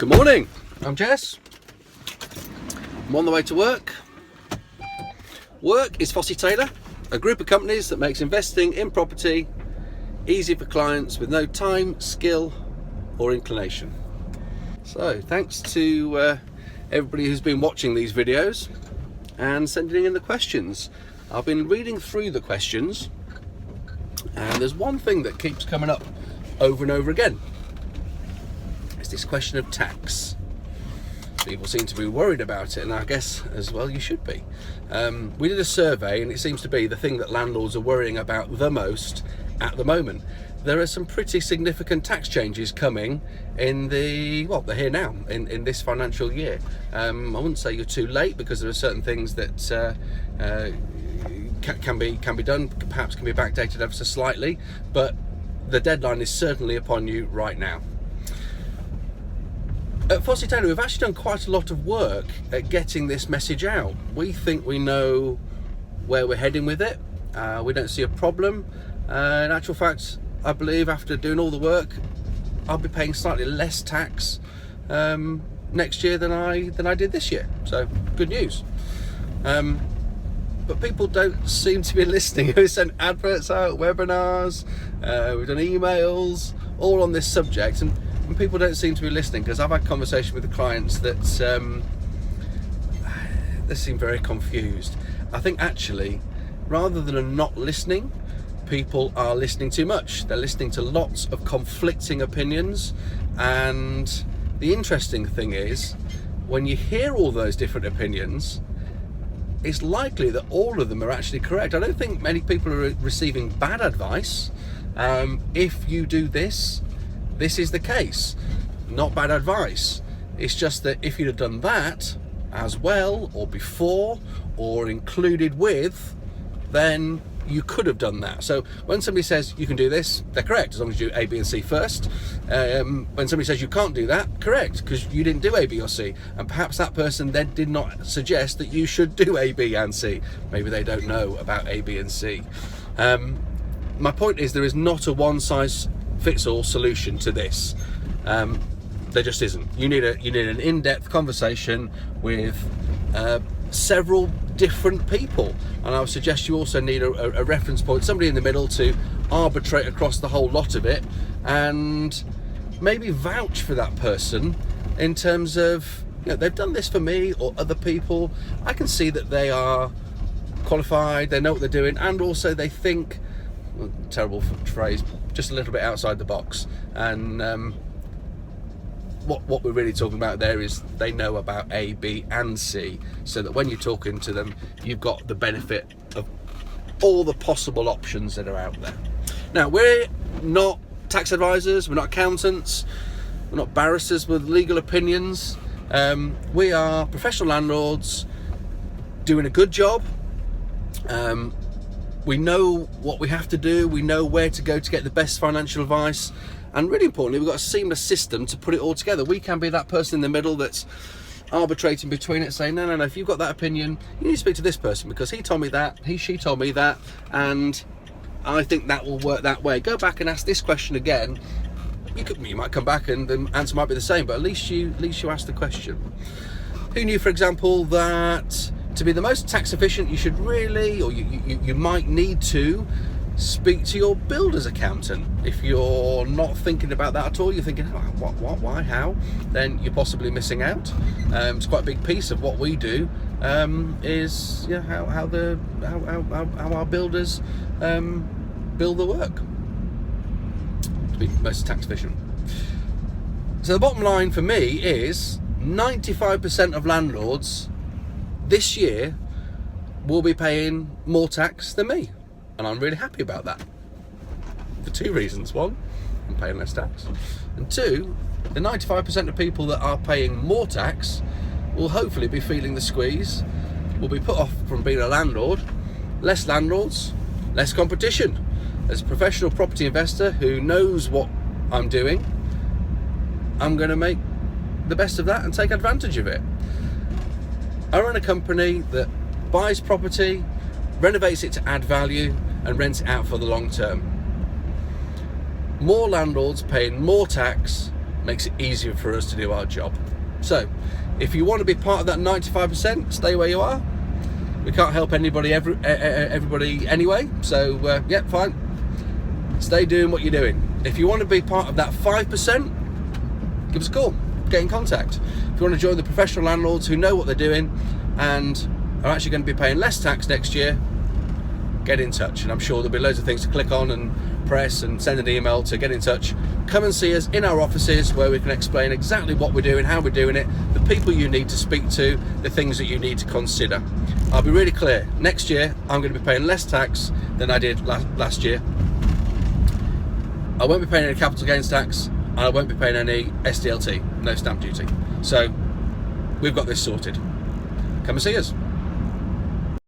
Good morning, I'm Jess. I'm on the way to work. Work is Fossey Taylor, a group of companies that makes investing in property easy for clients with no time, skill or inclination. So thanks to everybody who's been watching these videos and sending in the questions. I've been reading through the questions and there's one thing that keeps coming up over and over again. It's this question of tax. People seem to be worried about it, and I guess as well you should be. We did a survey and it seems to be the thing that landlords are worrying about the most at the moment. There are some pretty significant tax changes coming in the, well, they're here now in this financial year. I wouldn't say you're too late because there are certain things that can be done, perhaps can be backdated ever so slightly, but the deadline is certainly upon you right now. At Fossey Taylor, we've actually done quite a lot of work at getting this message out. We think we know where we're heading with it. We don't see a problem. In actual fact, I believe after doing all the work, I'll be paying slightly less tax next year than I did this year. So good news. But people don't seem to be listening. We've sent adverts out, webinars, we've done emails, all on this subject, and people don't seem to be listening, because I've had conversation with the clients that they seem very confused. I think actually, rather than not listening, people are listening too much. They're listening to lots of conflicting opinions, and the interesting thing is, when you hear all those different opinions, it's likely that all of them are actually correct. I don't think many people are receiving bad advice. If you do this, this is the case. Not bad advice. It's just that if you'd have done that as well, or before, or included with, then you could have done that. So when somebody says you can do this, they're correct, as long as you do A, B and C first. When somebody says you can't do that, correct, because you didn't do A, B or C, and perhaps that person then did not suggest that you should do A, B and C. Maybe they don't know about A, B and C. My point is, there is not a one-size-fits-all solution to this. There just isn't. You need an in-depth conversation with several different people, and I would suggest you also need a reference point, somebody in the middle to arbitrate across the whole lot of it, and maybe vouch for that person in terms of, you know, they've done this for me or other people. I can see that they are qualified, they know what they're doing, and also they think, well, terrible phrase, just a little bit outside the box. And what we're really talking about there is they know about A, B and C, so that when you're talking to them, you've got the benefit of all the possible options that are out there. Now, we're not tax advisors, we're not accountants, we're not barristers with legal opinions. We are professional landlords doing a good job. We know what we have to do, we know where to go to get the best financial advice, and really importantly, we've got a seamless system to put it all together. We can be that person in the middle that's arbitrating between it, saying, no, if you've got that opinion, you need to speak to this person because he told me that, she told me that, and I think that will work that way. Go back and ask this question again. You might come back and the answer might be the same, but at least you asked the question. Who knew, for example, that to be the most tax efficient, you should really, or you might need to speak to your builder's accountant. If you're not thinking about that at all, you're thinking, oh, what, why, how, then you're possibly missing out. It's quite a big piece of what we do, is how our builders build the work to be most tax efficient. So the bottom line for me is 95% of landlords this year will be paying more tax than me, and I'm really happy about that for two reasons. One, I'm paying less tax, and two, the 95% of people that are paying more tax will hopefully be feeling the squeeze, will be put off from being a landlord. Less landlords, less competition. As a professional property investor who knows what I'm doing, I'm going to make the best of that and take advantage of it. I run a company that buys property, renovates it to add value, and rents it out for the long term. More landlords paying more tax makes it easier for us to do our job. So if you want to be part of that 95%, stay where you are. We can't help everybody anyway, so yeah, fine, stay doing what you're doing. If you want to be part of that 5%, give us a call, get in contact. If you want to join the professional landlords who know what they're doing and are actually going to be paying less tax next year, get in touch, and I'm sure there'll be loads of things to click on and press and send an email to get in touch. Come and see us in our offices where we can explain exactly what we're doing, how we're doing it, the people you need to speak to, the things that you need to consider. I'll be really clear, next year I'm going to be paying less tax than I did last year. I won't be paying any capital gains tax, and I won't be paying any SDLT, no stamp duty. So we've got this sorted. Come and see us.